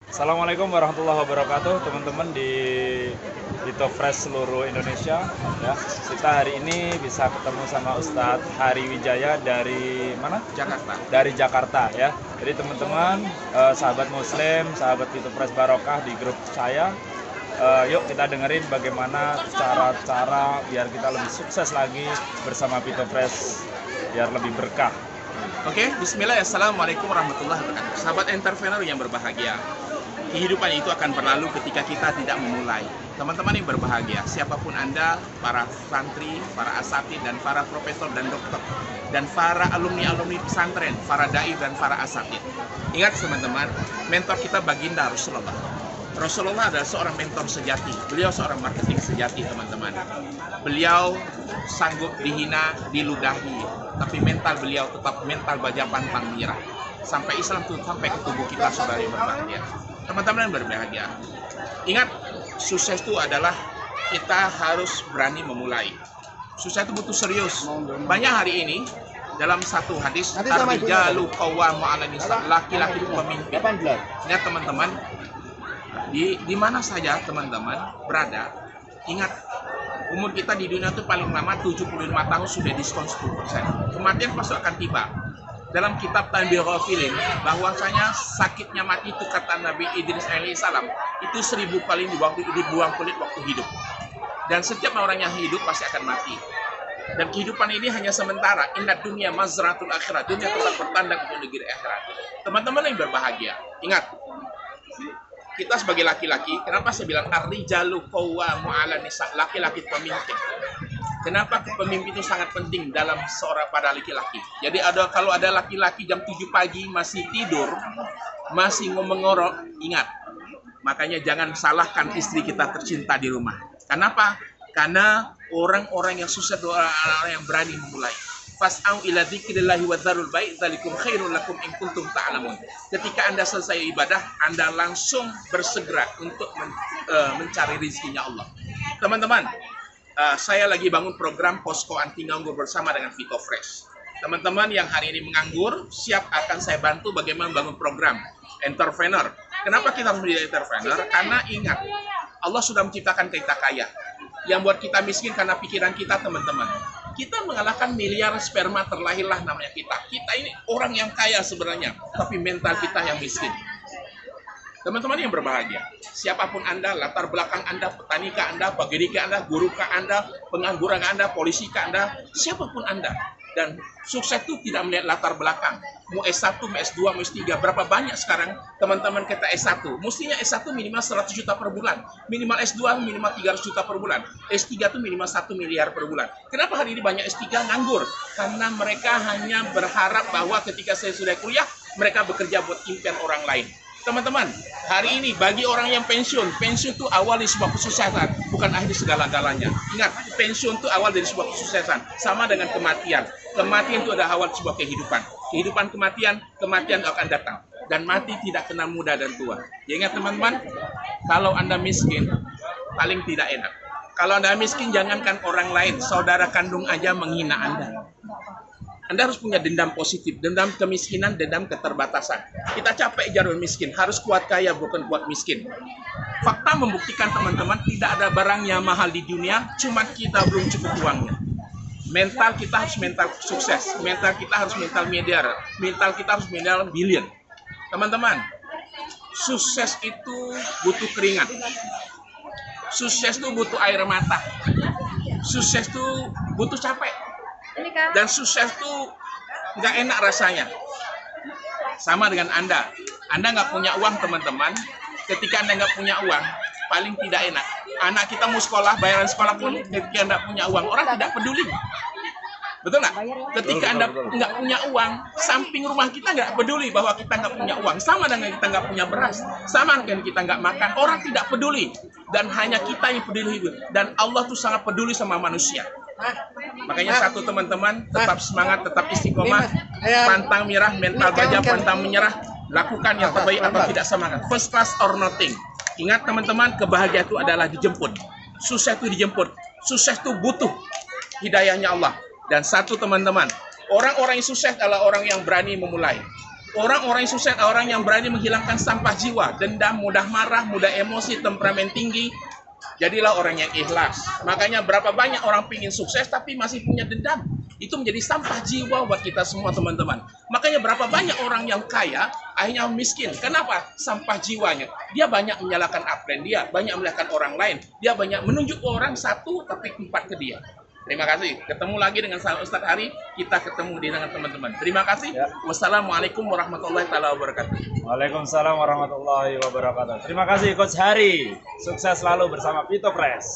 Assalamualaikum warahmatullahi wabarakatuh, teman-teman di Vito Fresh seluruh Indonesia. Ya, kita hari ini bisa ketemu sama Ustadz Hari Wijaya dari mana? Jakarta. Dari Jakarta ya. Jadi teman-teman, sahabat Muslim, sahabat Vito Fresh Barokah di grup saya, yuk kita dengerin bagaimana cara-cara biar kita lebih sukses lagi bersama Vito Fresh biar lebih berkah. Oke, bismillah, assalamualaikum warahmatullahi wabarakatuh. Sahabat entrepreneur yang berbahagia, kehidupan itu akan berlalu ketika kita tidak memulai. Teman-teman yang berbahagia, siapapun Anda, para santri, para asatid, dan para profesor dan dokter, dan para alumni-alumni pesantren, para dai dan para asatid. Ingat teman-teman, mentor kita baginda Rasulullah. Rasulullah adalah seorang mentor sejati. Beliau seorang marketing sejati, teman-teman. Beliau sanggup dihina, diludahi, tapi mental beliau tetap mental baja pantang menyerah. Sampai Islam itu sampai ke tubuh kita, saudara yang berbahagia. Teman-teman yang berbahagia, ingat, sukses itu adalah kita harus berani memulai. Sukses itu butuh serius. Banyak hari ini dalam satu hadis, ar-rijalu qawwamu 'alan nisa, laki-laki pemimpin. Ingat teman-teman, di mana saja teman-teman berada, ingat, umur kita di dunia itu paling lama 75 tahun, sudah diskon 10%. Kematian pasti akan tiba. Dalam kitab Tanbih Ghafilin, bahwasanya sakitnya mati itu, kata Nabi Idris alaihissalam, itu 1000 kali dibuang kulit waktu hidup. Dan setiap orang yang hidup pasti akan mati. Dan kehidupan ini hanya sementara. Inna dunia mazratul akhirat. Dunia tetap bertanda untuk negeri akhirat. Teman-teman yang berbahagia, ingat, kita sebagai laki-laki, kenapa saya bilang ar-rijalu qawwamu 'alan nisa, laki-laki pemimpin. Kenapa pemimpin itu sangat penting dalam seorang pada laki-laki. Jadi kalau ada laki-laki jam 7 pagi masih tidur, masih ngomong-ngorok, ingat. Makanya jangan salahkan istri kita tercinta di rumah. Kenapa? Karena orang-orang yang sukses adalah orang yang berani memulai. Fas'au ila dzikrillahi wa dzarul bai' dzalikum khairul lakum in kuntum ta'lamun. Ketika Anda selesai ibadah, Anda langsung bersegera untuk mencari rezekinya Allah. Teman-teman, saya lagi bangun program posko anti nganggur bersama dengan Vito Fresh. Teman-teman yang hari ini menganggur, siap akan saya bantu bagaimana bangun program entrepreneur. Kenapa kita harus menjadi entrepreneur? Karena ingat, Allah sudah menciptakan kita kaya. Yang buat kita miskin karena pikiran kita, teman-teman. Kita mengalahkan miliar sperma, terlahirlah namanya kita. Kita ini orang yang kaya sebenarnya, tapi mental kita yang miskin. Teman-teman yang berbahagia, siapapun Anda, latar belakang Anda, petani kah Anda, pegawai kah Anda, guru kah Anda, pengangguran Anda, polisi kah Anda, siapapun Anda. Dan sukses itu tidak melihat latar belakang. Mau S1, mau S2, mau S3, berapa banyak sekarang teman-teman kita S1. Mestinya S1 minimal 100 juta per bulan. Minimal S2 minimal 300 juta per bulan. S3 itu minimal 1 miliar per bulan. Kenapa hari ini banyak S3 nganggur? Karena mereka hanya berharap bahwa ketika saya sudah kuliah, mereka bekerja buat impian orang lain. Teman-teman, hari ini bagi orang yang pensiun itu awal dari sebuah kesuksesan, bukan akhir segala-galanya. Ingat, pensiun itu awal dari sebuah kesuksesan, sama dengan kematian. Kematian itu adalah awal sebuah kehidupan. Kehidupan kematian akan datang. Dan mati tidak kenal muda dan tua. Ya, ingat teman-teman, kalau Anda miskin, paling tidak enak. Kalau Anda miskin, jangankan orang lain, saudara kandung aja menghina Anda. Anda harus punya dendam positif, dendam kemiskinan, dendam keterbatasan. Kita capek jalur miskin, harus kuat kaya, bukan kuat miskin. Fakta membuktikan teman-teman, tidak ada barang yang mahal di dunia, cuma kita belum cukup uangnya. Mental kita harus mental sukses, mental kita harus mental miliar, mental kita harus mental billion. Teman-teman, sukses itu butuh keringat. Sukses itu butuh air mata. Sukses itu butuh capek. Dan sukses itu nggak enak rasanya. Sama dengan Anda nggak punya uang, teman-teman. Ketika Anda nggak punya uang, paling tidak enak. Anak kita mau sekolah, bayaran sekolah pun ketika Anda punya uang, orang tidak peduli. Betul nggak? Ketika Anda nggak punya uang, samping rumah kita nggak peduli bahwa kita nggak punya uang. Sama dengan kita nggak punya beras, sama dengan kita nggak makan, orang tidak peduli. Dan hanya kita yang peduli. Dan Allah tuh sangat peduli sama manusia. Makanya satu, teman-teman, tetap semangat, tetap istiqomah, pantang menyerah, mental baja pantang menyerah, lakukan yang terbaik atau tidak semangat. First class or nothing. Ingat teman-teman, kebahagiaan itu adalah dijemput. Sukses itu dijemput. Sukses itu butuh hidayahnya Allah. Dan satu, teman-teman, orang-orang yang sukses adalah orang yang berani memulai. Orang-orang yang sukses, orang yang berani menghilangkan sampah jiwa, dendam, mudah marah, mudah emosi, temperamen tinggi. Jadilah orang yang ikhlas. Makanya berapa banyak orang pingin sukses tapi masih punya dendam. Itu menjadi sampah jiwa buat kita semua teman-teman. Makanya berapa banyak orang yang kaya akhirnya miskin. Kenapa? Sampah jiwanya. Dia banyak menyalahkan upline dia, banyak menyalahkan orang lain. Dia banyak menunjuk orang satu tapi empat ke dia. Terima kasih. Ketemu lagi dengan saya Ustadz Hari. Kita ketemu dengan teman-teman. Terima kasih. Ya. Wassalamualaikum warahmatullahi wabarakatuh. Waalaikumsalam warahmatullahi wabarakatuh. Terima kasih Coach Hari. Sukses selalu bersama Pito Press.